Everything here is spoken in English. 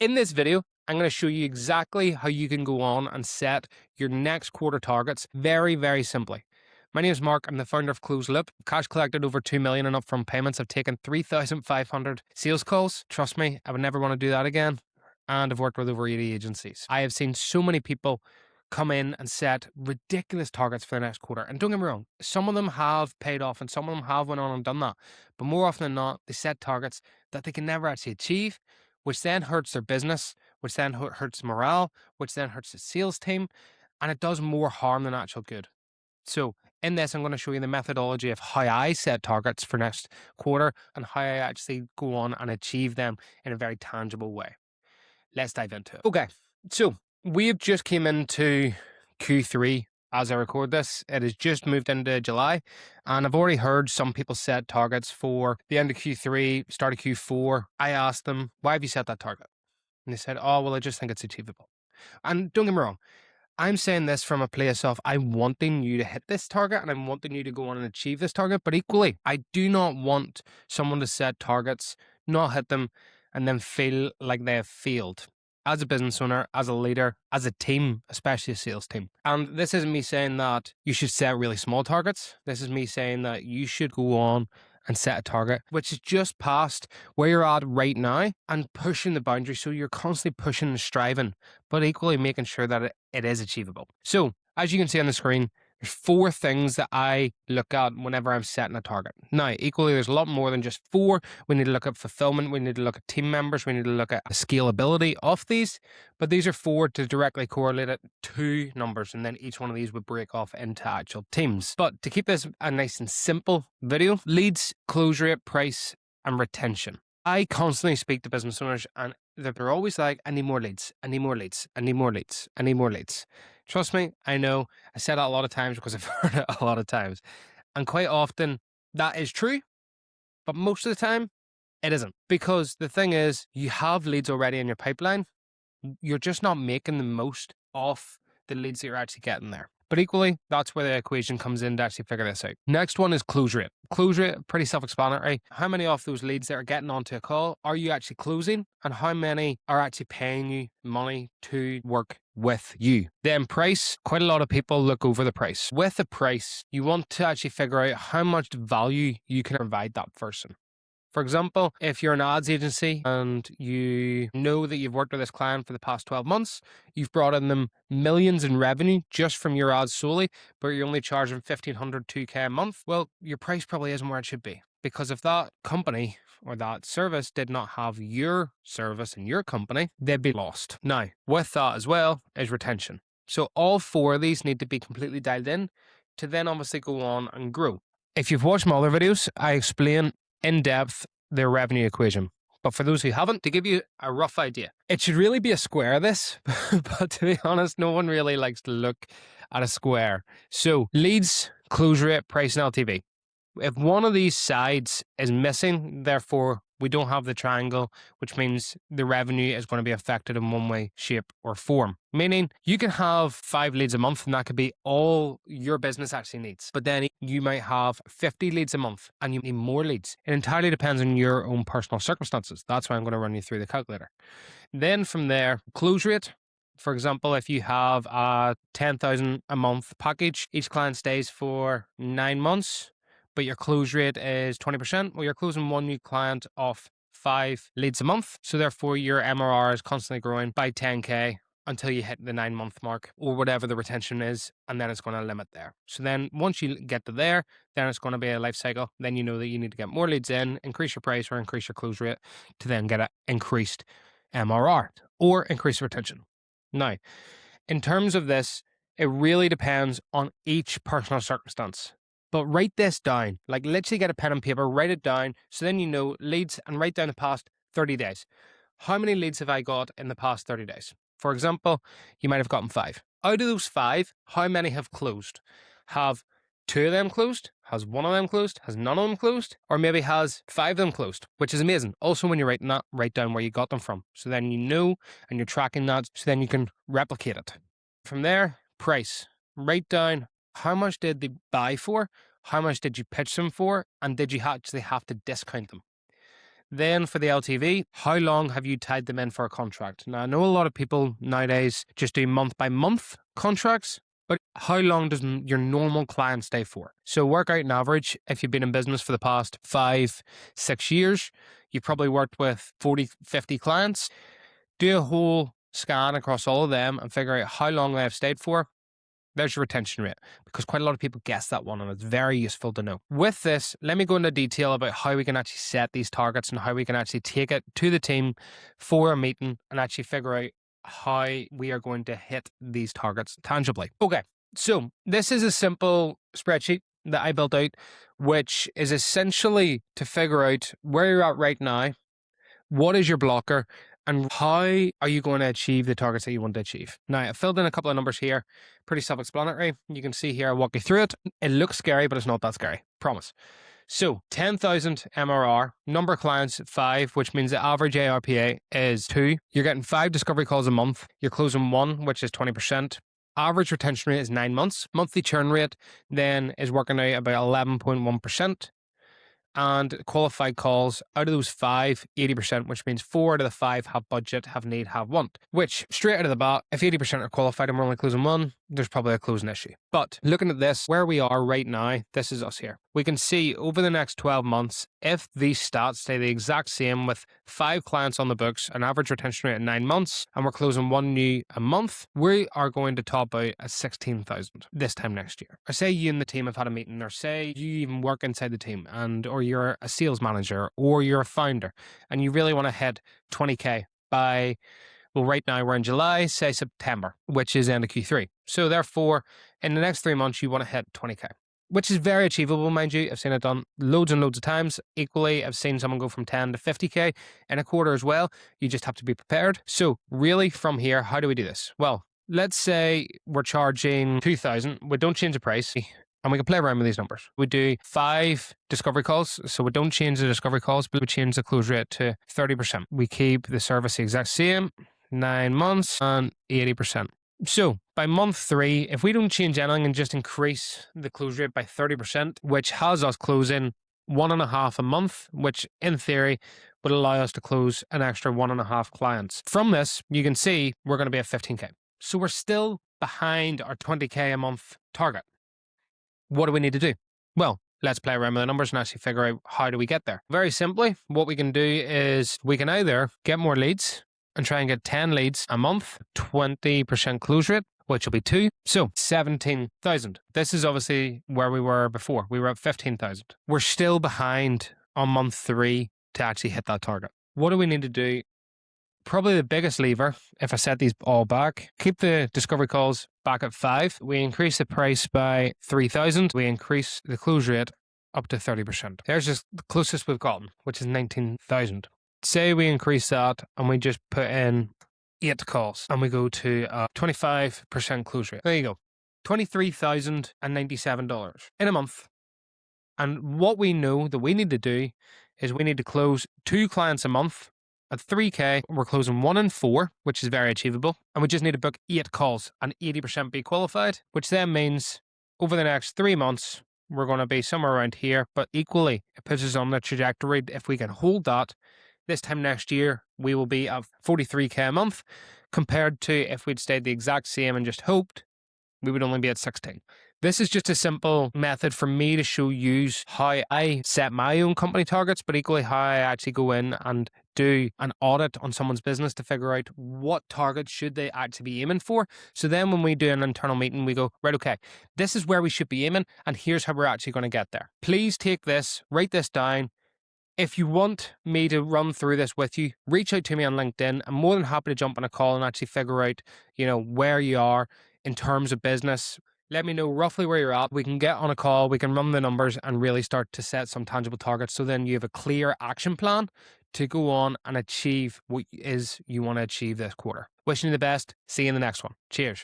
In this video, I'm going to show you exactly how you can go on and set your next quarter targets very, very simply. My name is Mark. I'm the founder of Closed Loop. Cash collected over 2 million in upfront payments. I've taken 3,500 sales calls. Trust me, I would never want to do that again. And I've worked with over 80 agencies. I have seen so many people come in and set ridiculous targets for the next quarter. And don't get me wrong, some of them have paid off and some of them have went on and done that. But more often than not, they set targets that they can never actually achieve, which then hurts their business, which then hurts morale, which then hurts the sales team, and it does more harm than actual good. So in this, I'm going to show you the methodology of how I set targets for next quarter and how I actually go on and achieve them in a very tangible way. Let's dive into it. Okay, so we have just came into Q3 as I record this. It has just moved into July, and I've already heard some people set targets for the end of Q3, start of Q4. I asked them, why have you set that target? And they said, oh, well, I just think it's achievable. And don't get me wrong, I'm saying this from a place of I'm wanting you to hit this target and I'm wanting you to go on and achieve this target. But equally, I do not want someone to set targets, not hit them, and then feel like they have failed as a business owner, as a leader, as a team, especially a sales team. And this isn't me saying that you should set really small targets. This is me saying that you should go on and set a target which is just past where you're at right now and pushing the boundary. So you're constantly pushing and striving, but equally making sure that it is achievable. So as you can see on the screen, there's 4 things that I look at whenever I'm setting a target. Now, equally, there's a lot more than just 4. We need to look at fulfillment. We need to look at team members. We need to look at the scalability of these. But these are 4 to directly correlate it to numbers. And then each one of these would break off into actual teams. But to keep this a nice and simple video, leads, close rate, price, and retention. I constantly speak to business owners and they're always like, I need more leads, I need more leads, I need more leads, I need more leads. Trust me, I know. I said that a lot of times because I've heard it a lot of times. And quite often that is true, but most of the time it isn't. Because the thing is, you have leads already in your pipeline. You're just not making the most of the leads that you're actually getting there. But equally, that's where the equation comes in to actually figure this out. Next one is close rate. Close rate, pretty self-explanatory. How many of those leads that are getting onto a call are you actually closing? And how many are actually paying you money to work with you? Then price, quite a lot of people look over the price. With the price, you want to actually figure out how much value you can provide that person. For example, if you're an ads agency and you know that you've worked with this client for the past 12 months, you've brought in them millions in revenue just from your ads solely, but you're only charging 1,500, 2K a month, well, your price probably isn't where it should be. Because if that company or that service did not have your service in your company, they'd be lost. Now, with that as well is retention. So all 4 of these need to be completely dialed in to then obviously go on and grow. If you've watched my other videos, I explain in depth their revenue equation. But for those who haven't, to give you a rough idea, it should really be a square, this, but to be honest, no one really likes to look at a square. So leads, close rate, price, and LTV. If one of these sides is missing, therefore we don't have the triangle, which means the revenue is going to be affected in one way, shape, or form. Meaning you can have 5 leads a month and that could be all your business actually needs. But then you might have 50 leads a month and you need more leads. It entirely depends on your own personal circumstances. That's why I'm going to run you through the calculator. Then from there, close rate. For example, if you have a 10,000 a month package, each client stays for 9 months. But your close rate is 20%, well, you're closing 1 new client off 5 leads a month. So therefore your MRR is constantly growing by 10K until you hit the 9-month mark or whatever the retention is. And then it's going to limit there. So then once you get to there, then it's going to be a life cycle. Then you know that you need to get more leads in, increase your price or increase your close rate to then get an increased MRR or increase retention. Now, in terms of this, it really depends on each personal circumstance. But write this down, like literally get a pen and paper, write it down. So then you know leads and write down the past 30 days. How many leads have I got in the past 30 days? For example, you might have gotten 5. Out of those 5, how many have closed? Have 2 of them closed? Has 1 of them closed? Has none of them closed? Or maybe has 5 of them closed, which is amazing. Also, when you're writing that, write down where you got them from. So then you know and you're tracking that, so then you can replicate it. From there, price. Write down how much did they buy for? How much did you pitch them for? And did you actually have to discount them? Then for the LTV, how long have you tied them in for a contract? Now, I know a lot of people nowadays just do month by month contracts, but how long does your normal client stay for? So work out an average. If you've been in business for the past 5-6 years, you've probably worked with 40-50 clients. Do a whole scan across all of them and figure out how long they have stayed for. There's your retention rate, because quite a lot of people guess that one, and it's very useful to know. With this, let me go into detail about how we can actually set these targets and how we can actually take it to the team for a meeting and actually figure out how we are going to hit these targets tangibly. Okay, so this is a simple spreadsheet that I built out, which is essentially to figure out where you're at right now, what is your blocker, and how are you going to achieve the targets that you want to achieve. Now, I filled in a couple of numbers here, pretty self-explanatory. You can see here, I'll walk you through it. It looks scary, but it's not that scary, promise. So 10,000 MRR, number of clients 5, which means the average ARPA is 2. You're getting 5 discovery calls a month. You're closing 1, which is 20%. Average retention rate is 9 months. Monthly churn rate then is working out about 11.1%. And qualified calls, out of those 5, 80%, which means 4 out of the 5 have budget, have need, have want. Which, straight out of the bat, if 80% are qualified and we're only closing 1, there's probably a closing issue. But looking at this, where we are right now, this is us here. We can see over the next 12 months, if these stats stay the exact same with 5 clients on the books, an average retention rate at 9 months, and we're closing 1 new a month, we are going to top out at 16,000 this time next year. Or say you and the team have had a meeting, or say you even work inside the team, or you're a sales manager, or you're a founder, and you really want to hit 20K by, well, right now we're in July, say September, which is end of Q3. So therefore, in the next 3 months, you want to hit 20K. Which is very achievable, mind you. I've seen it done loads and loads of times. Equally, I've seen someone go from 10 to 50K in a quarter as well. You just have to be prepared. So really from here, how do we do this? Well, let's say we're charging 2,000. We don't change the price, and we can play around with these numbers. We do 5 discovery calls. So we don't change the discovery calls, but we change the close rate to 30%. We keep the service the exact same, 9 months and 80%. So by month 3, if we don't change anything and just increase the close rate by 30%, which has us closing 1.5 a month, which in theory would allow us to close an extra 1.5 clients. From this, you can see we're going to be at 15K. So we're still behind our 20K a month target. What do we need to do? Well, let's play around with the numbers and actually figure out how do we get there. Very simply, what we can do is we can either get more leads and try and get 10 leads a month, 20% close rate, which will be 2. So 17,000. This is obviously where we were before. We were at 15,000. We're still behind on month 3 to actually hit that target. What do we need to do? Probably the biggest lever, if I set these all back, keep the discovery calls back at 5. We increase the price by 3,000. We increase the close rate up to 30%. There's just the closest we've gotten, which is 19,000. Say we increase that and we just put in 8 calls and we go to a 25% close rate. There you go. $23,097 in a month. And what we know that we need to do is we need to close 2 clients a month. At 3K, we're closing 1 in 4, which is very achievable. And we just need to book 8 calls and 80% be qualified, which then means over the next 3 months, we're going to be somewhere around here. But equally, it puts us on the trajectory. If we can hold that, this time next year, we will be at 43K a month, compared to if we'd stayed the exact same and just hoped, we would only be at 16. This is just a simple method for me to show you how I set my own company targets, but equally how I actually go in and do an audit on someone's business to figure out what targets should they actually be aiming for. So then when we do an internal meeting, we go, right, okay, this is where we should be aiming, and here's how we're actually going to get there. Please take this, write this down. If you want me to run through this with you, reach out to me on LinkedIn. I'm more than happy to jump on a call and actually figure out, where you are in terms of business. Let me know roughly where you're at. We can get on a call, we can run the numbers and really start to set some tangible targets. So then you have a clear action plan to go on and achieve what is you want to achieve this quarter. Wishing you the best. See you in the next one. Cheers.